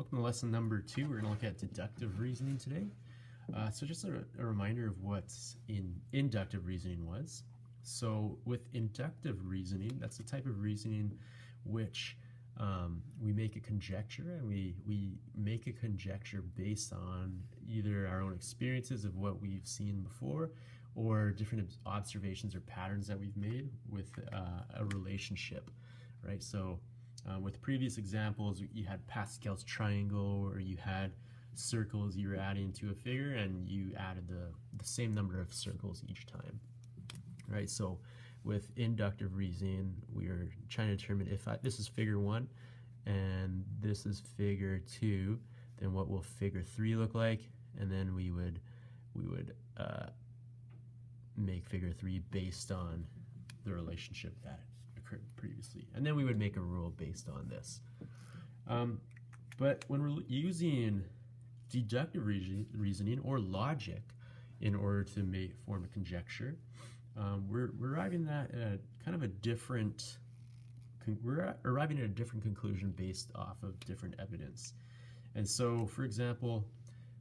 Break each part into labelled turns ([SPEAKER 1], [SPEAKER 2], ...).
[SPEAKER 1] Welcome to lesson number 2. We're going to look at deductive reasoning today. So just a reminder of what inductive reasoning was. So with inductive reasoning, that's the type of reasoning which we make a conjecture, and we make a conjecture based on either our own experiences of what we've seen before or different observations or patterns that we've made with a relationship, right? So with previous examples, you had Pascal's triangle, or you had circles you were adding to a figure, and you added the same number of circles each time, right? So with inductive reasoning, we are trying to determine if this is figure 1 and this is figure 2, then what will figure 3 look like? And then we would make figure 3 based on the relationship that occurred previously, and then we would make a rule based on this. But when we're using deductive reasoning or logic in order to form a conjecture, we're arriving at kind of a different conclusion based off of different evidence. And so, for example,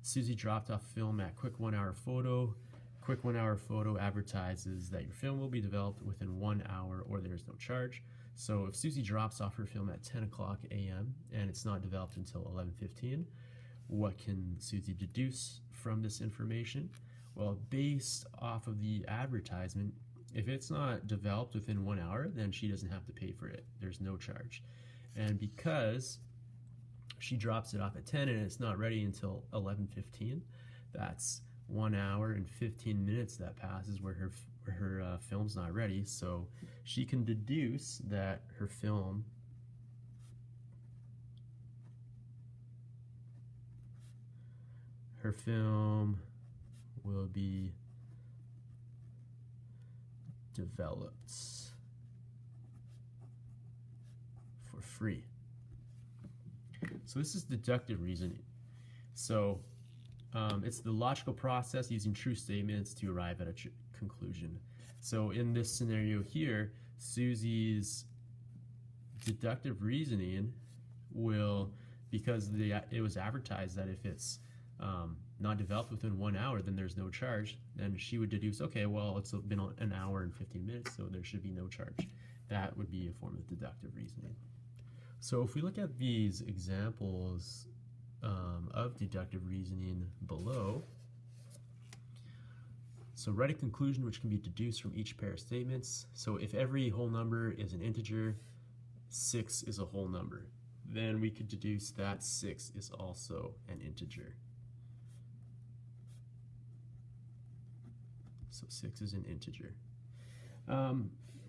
[SPEAKER 1] Susie dropped off film at Quick 1 Hour Photo. Quick 1 Hour Photo advertises that your film will be developed within 1 hour or there's no charge. So if Susie drops off her film at 10 o'clock a.m. and it's not developed until 11:15, what can Susie deduce from this information? Well, based off of the advertisement, if it's not developed within 1 hour, then she doesn't have to pay for it. There's no charge. And because she drops it off at 10 and it's not ready until 11:15, that's 1 hour and 15 minutes that passes where her film's not ready. So she can deduce that her film will be developed for free. So this is deductive reasoning. So it's the logical process using true statements to arrive at a conclusion. So in this scenario here, Susie's deductive reasoning will, because it was advertised that if it's not developed within 1 hour, then there's no charge, then she would deduce, okay, well, it's been an hour and 15 minutes, so there should be no charge. That would be a form of deductive reasoning. So if we look at these examples of deductive reasoning below, so write a conclusion which can be deduced from each pair of statements. So if every whole number is an integer, 6 is a whole number, then we could deduce that 6 is also an integer. So 6 is an integer.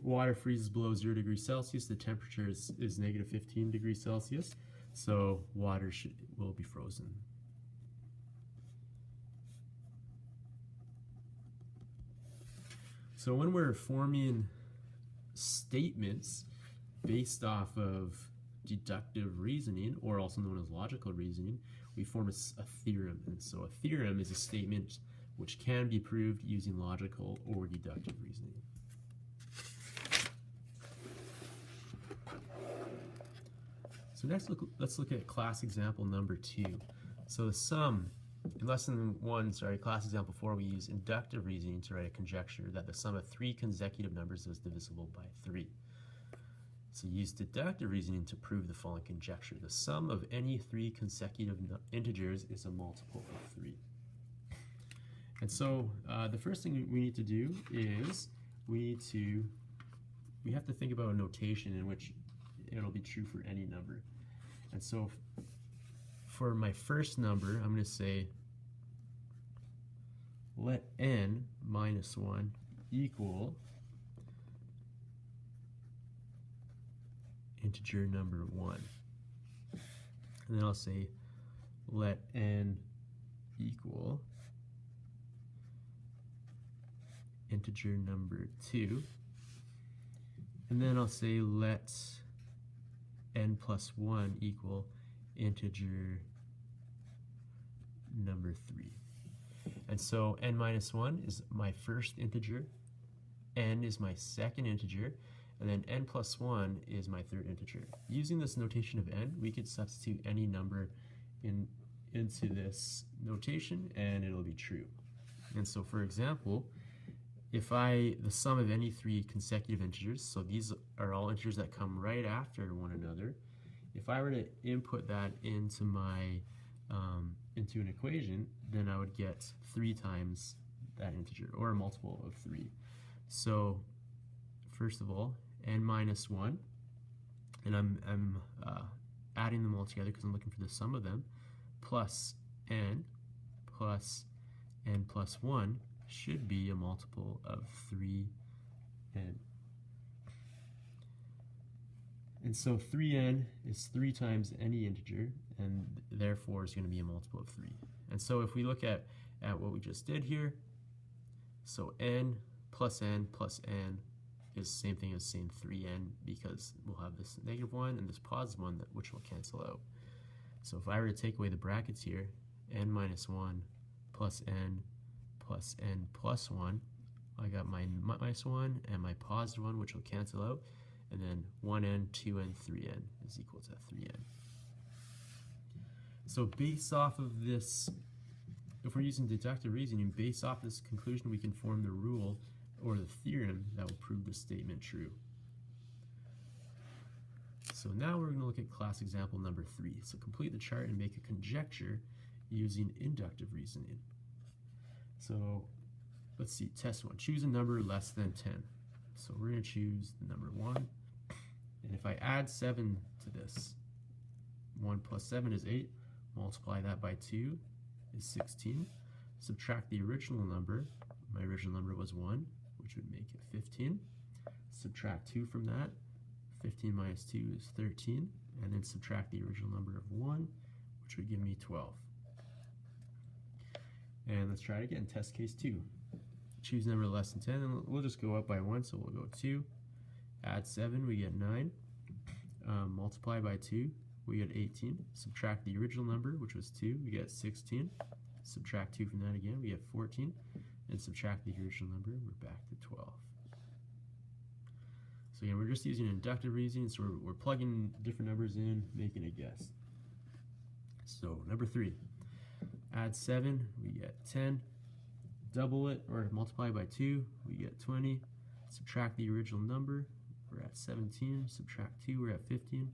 [SPEAKER 1] Water freezes below 0 degrees Celsius. The temperature is negative 15 degrees Celsius. So water will be frozen. So when we're forming statements based off of deductive reasoning, or also known as logical reasoning, we form a theorem. And so a theorem is a statement which can be proved using logical or deductive reasoning. So next, let's look at class example number 2. So the sum, in lesson 1, class example 4, we use inductive reasoning to write a conjecture that the sum of 3 consecutive numbers is divisible by 3. So use deductive reasoning to prove the following conjecture. The sum of any 3 consecutive integers is a multiple of 3. And so the first thing we need to do is we have to think about a notation in which it'll be true for any number. And so for my first number, I'm going to say let n minus 1 equal integer number 1. And then I'll say let n equal integer number 2. And then I'll say let n plus 1 equal integer number 3. And so n minus 1 is my first integer, n is my second integer, and then n plus 1 is my third integer. Using this notation of n, we could substitute any number into this notation, and it'll be true. And so, for example, if the sum of any three consecutive integers, so these are all integers that come right after one another, if I were to input that into into an equation, then I would get 3 times that integer, or a multiple of 3. So first of all, n minus 1, and I'm adding them all together because I'm looking for the sum of them, plus n plus n plus 1 should be a multiple of 3n. And so 3n is 3 times any integer, and therefore is going to be a multiple of 3. And so if we look at what we just did here, so n plus n is the same thing as saying 3n, because we'll have this negative 1 and this positive 1 which will cancel out. So if I were to take away the brackets here, n minus 1 plus n plus n plus 1, I got my minus 1 and my positive 1, which will cancel out, and then 1n, 2n, 3n is equal to 3n. So based off of this, if we're using deductive reasoning, based off this conclusion, we can form the rule or the theorem that will prove the statement true. So now we're going to look at class example number 3. So complete the chart and make a conjecture using inductive reasoning. So let's see, test 1. Choose a number less than 10. So we're going to choose the number 1. And if I add 7 to this, 1 plus 7 is 8. Multiply that by 2 is 16. Subtract the original number. My original number was 1, which would make it 15. Subtract 2 from that. 15 minus 2 is 13. And then subtract the original number of 1, which would give me 12. And let's try it again. Test case 2. Choose number less than 10, and we'll just go up by 1, so we'll go 2. Add 7, we get 9. Multiply by 2, we get 18. Subtract the original number, which was 2, we get 16. Subtract 2 from that again, we get 14. And subtract the original number, we're back to 12. So again, we're just using inductive reasoning, so we're plugging different numbers in, making a guess. So number 3, add 7, we get 10. Double it, or multiply by 2, we get 20. Subtract the original number, we're at 17. Subtract 2, we're at 15.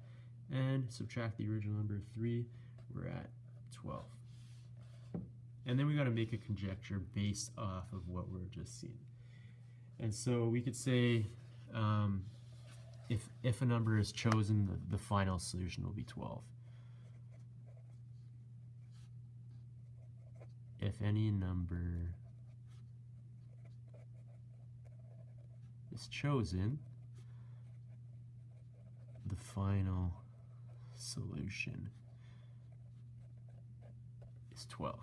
[SPEAKER 1] And subtract the original number of 3, we're at 12. And then we got to make a conjecture based off of what we're just seeing. And so we could say if a number is chosen, the final solution will be 12. If any number is chosen, the final solution is 12.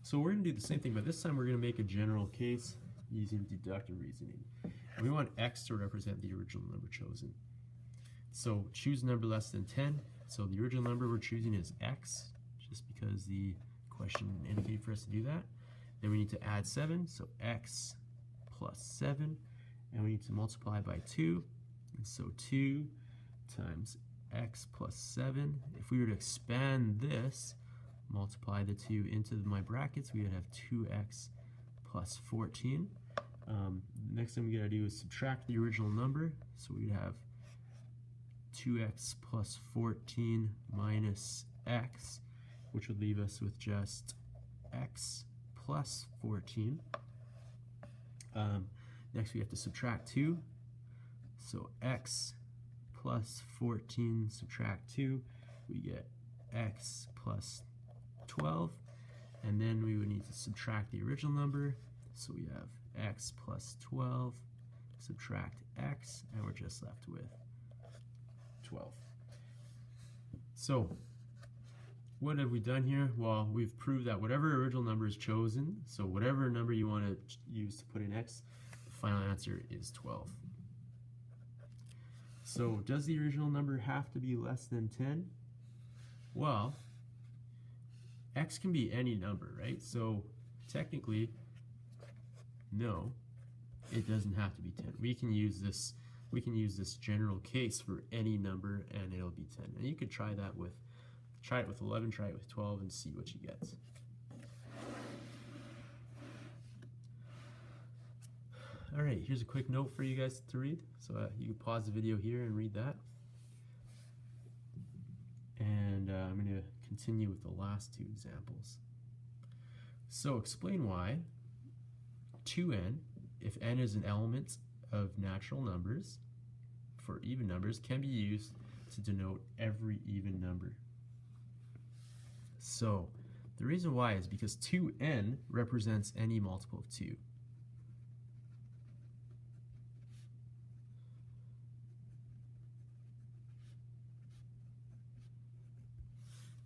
[SPEAKER 1] So we're going to do the same thing, but this time we're going to make a general case using deductive reasoning. And we want x to represent the original number chosen. So choose a number less than 10. So the original number we're choosing is x, just because the question indicated for us to do that. Then we need to add 7, so x plus 7, and we need to multiply by 2, and so 2 times x plus 7. If we were to expand this, multiply the 2 into my brackets, we would have 2x plus 14. Next thing we gotta do is subtract the original number, so we'd have 2x plus 14 minus x, which would leave us with just x plus 14. Next we have to subtract 2, so x plus 14 subtract 2, we get x plus 12, and then we would need to subtract the original number, so we have x plus 12, subtract x, and we're just left with 12. So what have we done here? Well, we've proved that whatever original number is chosen, so whatever number you want to use to put in x, the final answer is 12. So does the original number have to be less than 10? Well, x can be any number, right? So technically, no, it doesn't have to be 10. We can use this general case for any number, and it'll be 10. And you could try that with Try it with 11, try it with 12, and see what you get. All right, here's a quick note for you guys to read. So you can pause the video here and read that. And I'm going to continue with the last two examples. So explain why 2n, if n is an element of natural numbers for even numbers, can be used to denote every even number. So the reason why is because 2n represents any multiple of 2.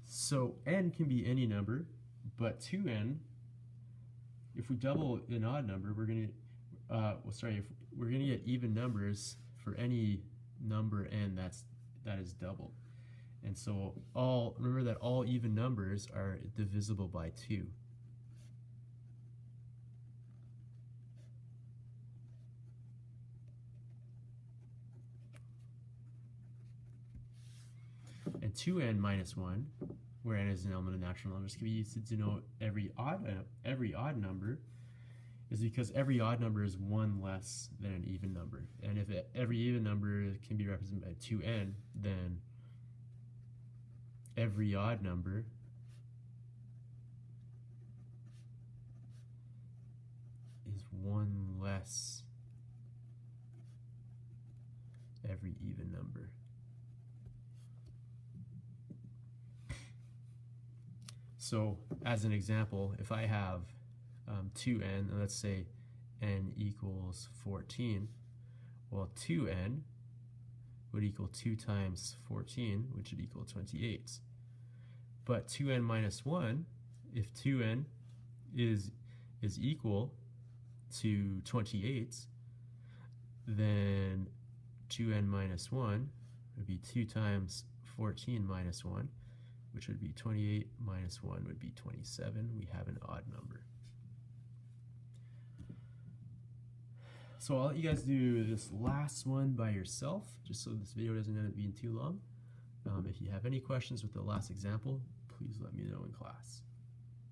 [SPEAKER 1] So n can be any number, but 2n, if we double an odd number, we're going to, if we're going to get even numbers for any number n that is doubled. And so remember that all even numbers are divisible by 2. And 2n minus 1, where n is an element of natural numbers, can be used to denote every odd number, is because every odd number is 1 less than an even number. And if every even number can be represented by 2n, then every odd number is 1 less every even number. So as an example, if I have 2n, and let's say n equals 14, well 2n would equal 2 times 14, which would equal 28. But 2n minus 1, if 2n is equal to 28, then 2n minus 1 would be 2 times 14 minus 1, which would be 28 minus 1 would be 27. We have an odd number. So I'll let you guys do this last one by yourself, just so this video doesn't end up being too long. If you have any questions with the last example, please let me know in class.